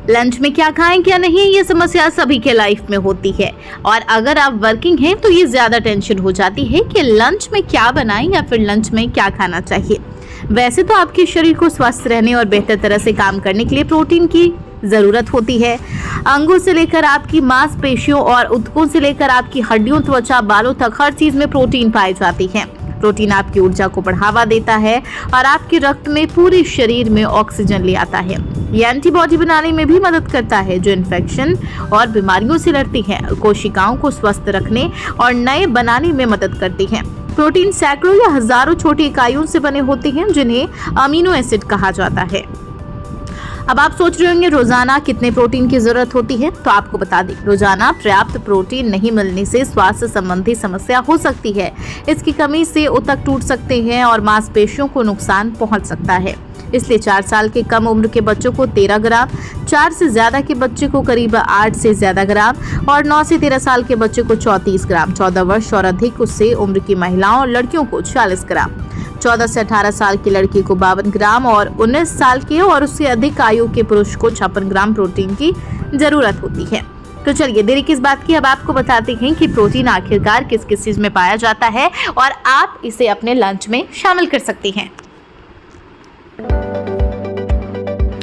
Lunch में क्या खाएं क्या नहीं, ये समस्या सभी के लाइफ में होती है। और अगर आप वर्किंग हैं तो ये ज्यादा टेंशन हो जाती है कि लंच में क्या बनाएं या फिर लंच में क्या खाना चाहिए। वैसे तो आपके शरीर को स्वस्थ रहने और बेहतर तरह से काम करने के लिए प्रोटीन की जरूरत होती है। अंगों से लेकर आपकी मांसपेशियों और ऊतकों से लेकर आपकी हड्डियों, त्वचा, बालों तक हर चीज में प्रोटीन पाई जाती है। प्रोटीन आपकी ऊर्जा को बढ़ावा देता है और आपके रक्त में पूरे शरीर में ऑक्सीजन ले आता है। ये एंटीबॉडी बनाने में भी मदद करता है जो इन्फेक्शन और बीमारियों से लड़ती है, कोशिकाओं को स्वस्थ रखने और नए बनाने में मदद करती है। प्रोटीन सैकड़ों या हजारों छोटी इकाइयों से बने होते हैं जिन्हें अमीनो एसिड कहा जाता है। अब आप सोच रहे होंगे रोजाना कितने प्रोटीन की जरूरत होती है, तो आपको बता दें रोजाना पर्याप्त प्रोटीन नहीं मिलने से स्वास्थ्य संबंधी समस्या हो सकती है। इसकी कमी से ऊतक टूट सकते हैं और मांसपेशियों को नुकसान पहुंच सकता है। इसलिए 4 साल के कम उम्र के बच्चों को 13 ग्राम, 4 से ज्यादा के बच्चे को करीब 8 से ज्यादा ग्राम और 9 से 13 साल के बच्चे को 34 ग्राम, 14 वर्ष और अधिक उससे उम्र की महिलाओं और लड़कियों को 40 ग्राम, 14 से 18 साल की लड़की को 52 ग्राम और 19 साल के और उससे अधिक आयु के पुरुष को 56 ग्राम प्रोटीन की जरूरत होती है। तो चलिए देरी किस बात की, अब आपको बताते हैं कि प्रोटीन आखिरकार किस किस चीज में पाया जाता है और आप इसे अपने लंच में शामिल कर सकती हैं।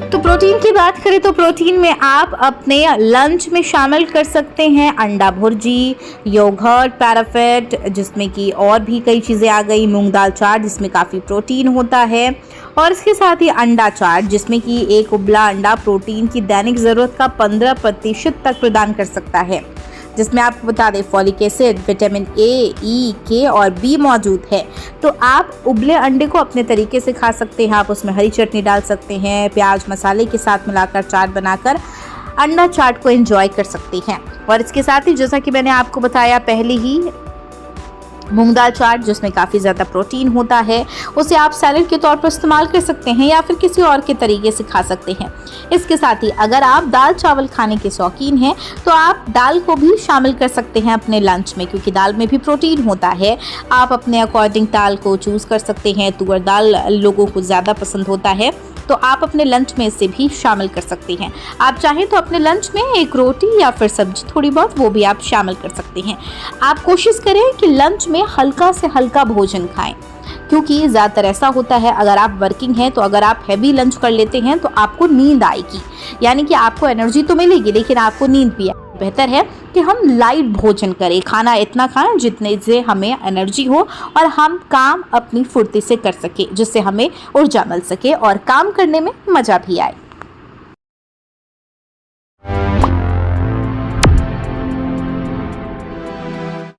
तो प्रोटीन की बात करें तो प्रोटीन में आप अपने लंच में शामिल कर सकते हैं अंडा भुर्जी, योगर्ट, पैराफिट जिसमें कि और भी कई चीज़ें आ गई, मूंग दाल चाट जिसमें काफ़ी प्रोटीन होता है और इसके साथ ही अंडा चाट जिसमें कि एक उबला अंडा प्रोटीन की दैनिक ज़रूरत का 15% तक प्रदान कर सकता है, जिसमें आपको बता दें फॉलिक एसिड, विटामिन ए, ई, के और बी मौजूद है। तो आप उबले अंडे को अपने तरीके से खा सकते हैं। आप उसमें हरी चटनी डाल सकते हैं, प्याज मसाले के साथ मिलाकर चाट बनाकर अंडा चाट को एंजॉय कर सकते हैं। और इसके साथ ही जैसा कि मैंने आपको बताया पहले ही, मूंग दाल चाट जिसमें काफ़ी ज़्यादा प्रोटीन होता है, उसे आप सैलेड के तौर पर इस्तेमाल कर सकते हैं या फिर किसी और के तरीके से खा सकते हैं। इसके साथ ही अगर आप दाल चावल खाने के शौकीन हैं तो आप दाल को भी शामिल कर सकते हैं अपने लंच में, क्योंकि दाल में भी प्रोटीन होता है। आप अपने अकॉर्डिंग दाल को चूज़ कर सकते हैं। तुअर दाल लोगों को ज़्यादा पसंद होता है तो आप अपने लंच में इसे भी शामिल कर सकते हैं। आप चाहें तो अपने लंच में एक रोटी या फिर सब्जी थोड़ी बहुत वो भी आप शामिल कर सकते हैं। आप कोशिश करें कि लंच में हल्का से हल्का भोजन खाएं, क्योंकि ज़्यादातर ऐसा होता है अगर आप वर्किंग हैं तो अगर आप हैवी लंच कर लेते हैं तो आपको नींद आएगी, यानी कि आपको एनर्जी तो मिलेगी लेकिन आपको नींद भी आएगी। बेहतर है कि हम लाइट भोजन करें, खाना इतना खाएं जितने से हमें एनर्जी हो और हम काम अपनी फुर्ती से कर सके, जिससे हमें ऊर्जा मिल सके और काम करने में मज़ा भी आए।